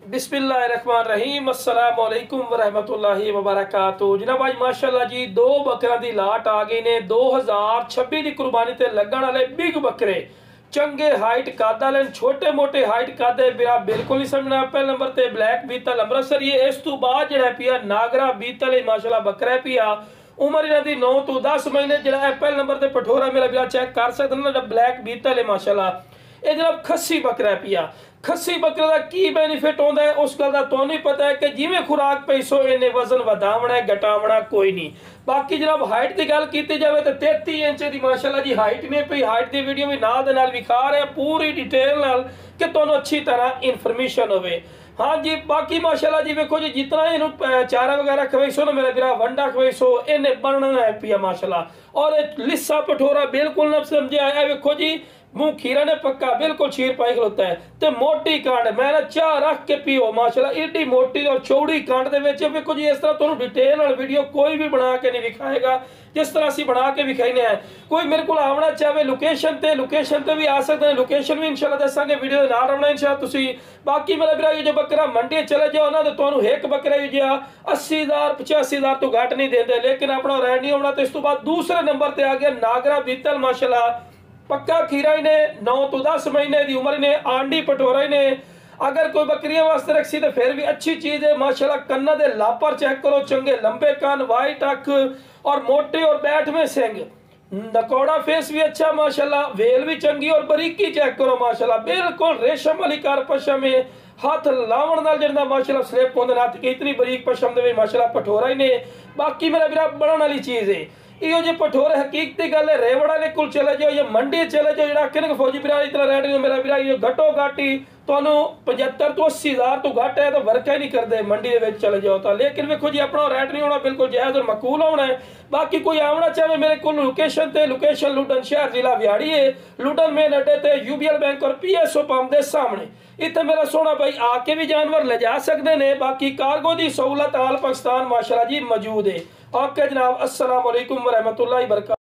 बिस्मिल्लाहिर्रहमानिर्रहीम अस्सलाम वालेकुम वरहमतुल्लाहि वबरकातुहू। जनाब आज माशाअल्लाह जी दो बकरा दी लाट आ गई ने 2026 की कुर्बानी ते लगन वाले बिग बकरे चंगे हाइट कद वाले छोटे मोटे हाइट कद बिरा बिल्कुल नहीं समझना। पहले नंबर ते ब्लैक बीतल अमृतसर ये इस तो बाद जड़ा पिया नागरा बीतल माशाअल्लाह बकरा पिया उम्र इन्हां दी 9 तो 10 महीने जड़ा पहले नंबर ते पठोरा मेरा बिरा चेक कर सकते ना ब्लैक बीतल है माशाअल्लाह। ये जनाब खस्सी बकरा पिया खस्सी बकरे का की बेनीफिट होता है उस गल का तो नहीं पता है कि जिमें खुराक पई सो इन्हें वजन वधावना है घटावना कोई नहीं। बाकी जनाब हाइट की गल की जाए तो 33 इंच की माशाअल्लाह जी हाइट ने पई हाइट की वीडियो भी नाल विखा रहे हैं पूरी डिटेल नाल कि तुहानू अच्छी तरह इन्फॉर्मेशन होवे। हाँ जी बाकी माशाअल्लाह जी देखो जी जितना इन चारा वगैरह खवाई सो ना मेरा बिरा वंडा खवाई सो इन्हें बनना है पिया माशाअल्लाह। और लिस्सा पठोरा बिल्कुल न समझे आया देखो जी मुंह खीरा ने पक्का बिल्कुल छीर पाई खलोता है ते मोटी कांड मैं ना चाह रख के पियो माशाअल्लाह एडी मोटी और चौड़ी कांड दे विच देखो जी इस तरह तुहानू डिटेल नाल वीडियो कोई भी बना के नहीं दिखाएगा जिस तरह असीं बना के विखाईने हैं। कोई मेरे को आवना चाहे लोकेशन ते भी आ सकते हैं लोकेशन भी इंशाल्लाह दसांगे वीडियो दे नाल आवना इंशाल्लाह तुसीं। बाकी मेरा भरा ये जो बकरा मंडी चले जाओ ना तो तुहानू एक बकरा ही जिहा 80,000 85,000 तो घट नहीं देंदे लेकिन अपना रैड नहीं होना। तो इस तो बाद दूसरे नंबर ते आ गया नागरा बीतल माशाअल्लाह पक्का खीरा ने 9 तो 10 महीने की उम्र ने आंडी पटोरा ने अगर कोई बकरियां वास्ते रखी तो फिर भी अच्छी चीज है माशाल्लाह। कन्ना दे लापर चेक करो चंगे लंबे कान वाइट अख और मोटे और बैठ में सिंग नकौड़ा फेस भी अच्छा माशाल्लाह वेल भी चंगी और बारीकी चेक करो माशाल्लाह बिल्कुल रेशम वाली कार पशम है हाथ लावण नाल जिहड़ा माशाल्लाह स्लिप होंदे हाथ की इतनी बारीक पशम दे माशाल्लाह पठोरा ही ने। बाकी मेरा बिरा बनने वाली चीज है यो जो पठोरे हकीकती गल है रेवड़ा ने कुल चले जाओ ये मंडी चले जाओ जरा किन फौजी बिरा इतना रेट नहीं मेरा बिरा ये घटो घाटी तुहानू 75 तो 80,000 तो घट है तो वर्क ही नहीं करते मंडी के चले जाओ तो। लेकिन देखो जी अपना रेट नहीं होना बिल्कुल जायज़ और मकबूल होना है। बाकी कोई आवना चाहे मेरे को लोकेशन लुडन शहर जिला बिहाड़ी है लुडन मेन अड्डे ते यूबीएल बैंक और PSO पंप के सामने इतने मेरा सोना भाई आके भी जानवर ले जा सकते हैं। बाकी कार्गो की सहूलत आल पाकिस्तान माशाअल्लाह जी मौजूद है। ओके जनाब अस्सलाम वालेकुम वरहमतुल्लाहि वबरकातुहू।